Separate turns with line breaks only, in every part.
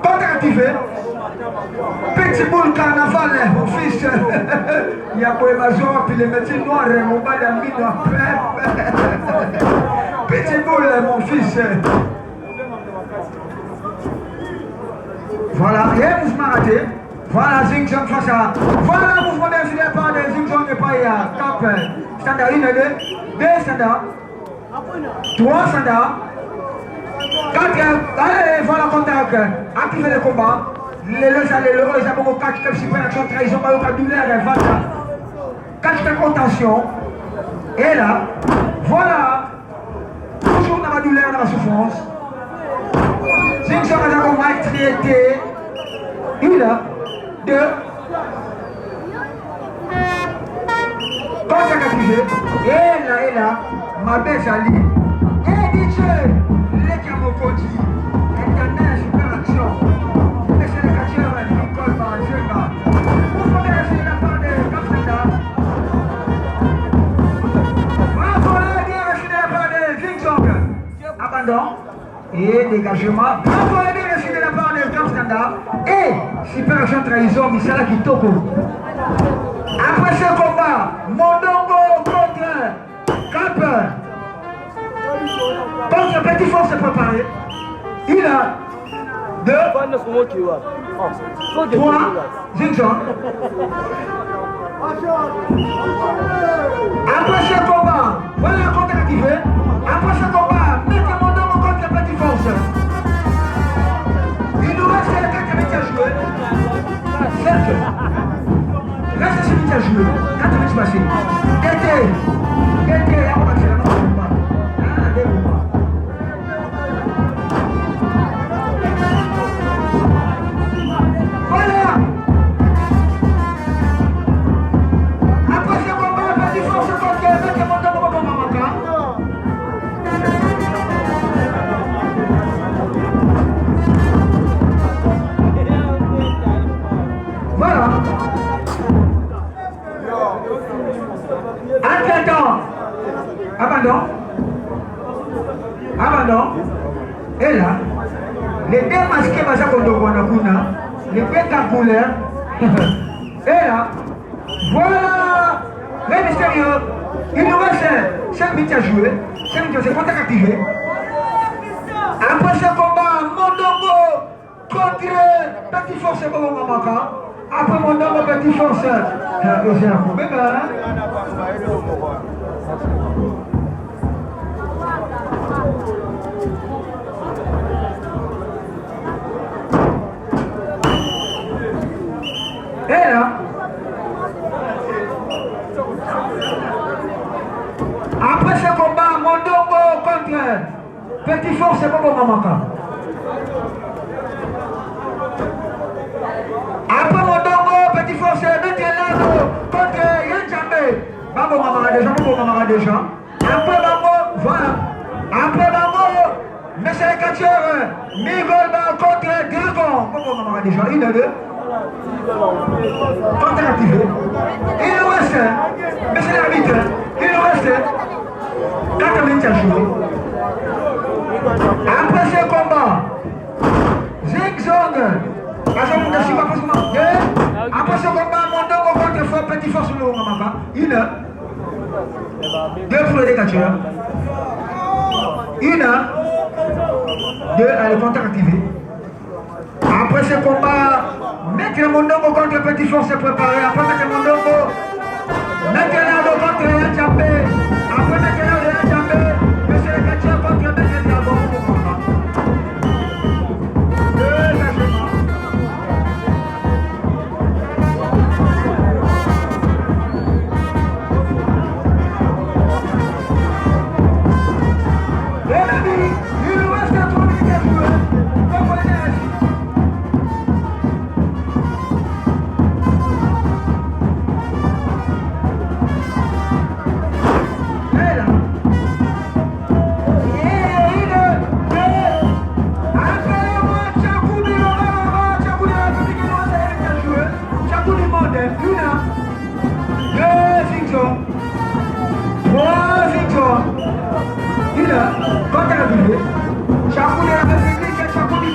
Compteur activé. Petit boule carnaval, mon fils. Il y a pour les majors, puis les métiers noirs, mon bas d'amis noirs. Petit boule, mon fils. Voilà, il y a un mouvement raté. Voilà, Zing Zong face à. Voilà le mouvement d'infidèle par des Zing Zong et pas hier. Top. Standard 1 et 2. 2 standards. 3 standards. 4. Allez, voilà le contact. Activez le combat. Les abonnés 4 qui prennent l'action de trahison par le vocabulaire. Voilà. 4 de contention. Et là, voilà. Toujours dans la douleur, dans la souffrance. Zing Zong a d'abord maltraité. 1, 2. Quand c'est activé, et là, ma belle Jali. Et DJ, les Kamokoti, internet, super action. Laissez les catcheurs, Nicole, Jeune. Vous pouvez laisser la part de Kafreda. Bravo, bien reçu de la part de Zing Zong. Abandon et dégagement. Bravo, bien reçu de la part de Kafreda. Et super action trahison, Misala Kitoko. Après ce combat, Mondongo contre Cap. Contre Petit Force est préparé. Il a 2, 3, Zing Zong. Après ce combat, voilà le compte activé. Après ce combat, mettez Mondongo contre Petit Force. Il nous reste 4 minutes à jouer. 5. Reste 6 minutes à jouer. 4 minutes passées. Été, on va tirer dans le combat. Voilà. Après ce combat, Petit Force contre mettez Mondongo contre Mamaka. Voilà. Entre-temps, abandon. Et là, les deux masqués les deux cagouleurs. Et là, voilà le mystérieux. Il nous reste 5 minutes à jouer. 5 minutes, c'est contact activé. Après ce combat, Mondongo contre Petit Force et Bobo Mamaka. Après Mondongo, Petit Force. C'est un problème, hein? Et là, après ce combat, Mondongo contre Petit Force et Bobo Mamaka. Après Mondongo, Petit Force, Metelano contre Yanjambe. Babo Mamaka déjà. Après Babo, voilà. Après Babo, Monsieur le catcheur, Migol contre Dragon. Babo Mamaka déjà. 1 et 2. Contact activé. Il nous reste, monsieur l'arbitre, il nous reste 4 minutes à jouer. Après ce combat, Zing Zong, après ce combat, Mondongo contre Petit Force le Mamaka. 1, 2 pour les catcheurs. 1, 2, allez, contact activé. Après ce combat, Maître Mondongo contre Petit Force est préparé. Après Maître Mondongo, Maître contre Yanjambe. Après Maître Yanjambe, monsieur le catcheur contre Maître Dragon. Il nous reste 3 minutes à jouer. Chacoulé la République et Chacoulé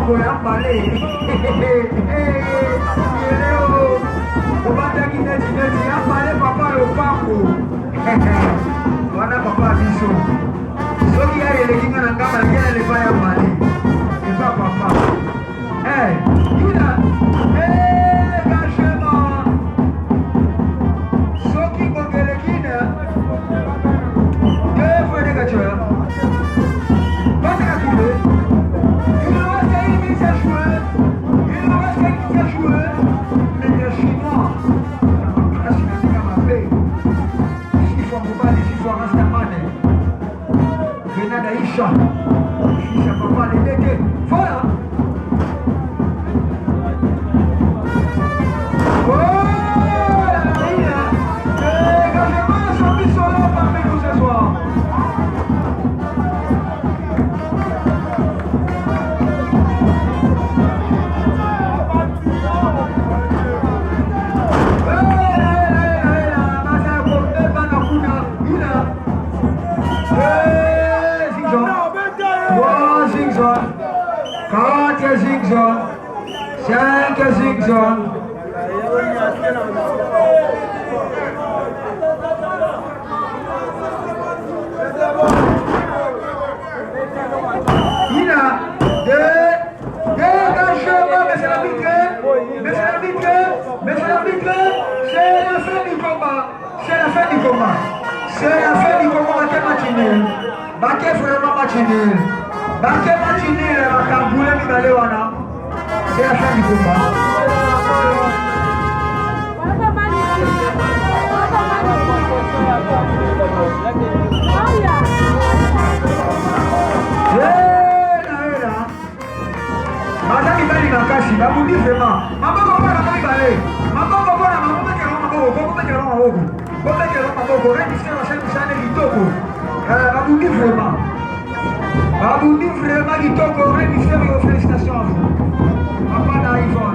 Congo ya mbale. Obanda kineti neti ya mbale papa lopango. Wana papa biso. Soki ya elekinga na ngamba na kena lepa ya mbale. Lepa papa. Ina. Gachema. Soki kongelekina. Frede Gachoya. Pas à trouver. Il nous reste à une mise à jouer. Il nous reste à une mise à jouer. Mais les Chinois. La Chine a dit qu'à ma paix. S'il faut Moubali, s'il faut Rastamane. Renada Isha. Isha papa les dégués. Voilà. Zigzag, 5 zigzag. Il a deux gâchements, mais c'est l'arbitre, mais c'est l'arbitre, mais c'est l'arbitre, c'est la fin du combat, c'est la fin du combat, c'est la fin du combat, Baké match nul, Baké vraiment match nul. Baké match nul, Bakamboulé Mibale wana. C'est la fin du combat. Madame Ibali Makashi, Baboudi vraiment. Maman comprend la famille Balé. Maman comprend la maman qui est là, Baboudi vraiment. Baboudi vraiment, Kitoko, félicitations à vous. Papa naïf.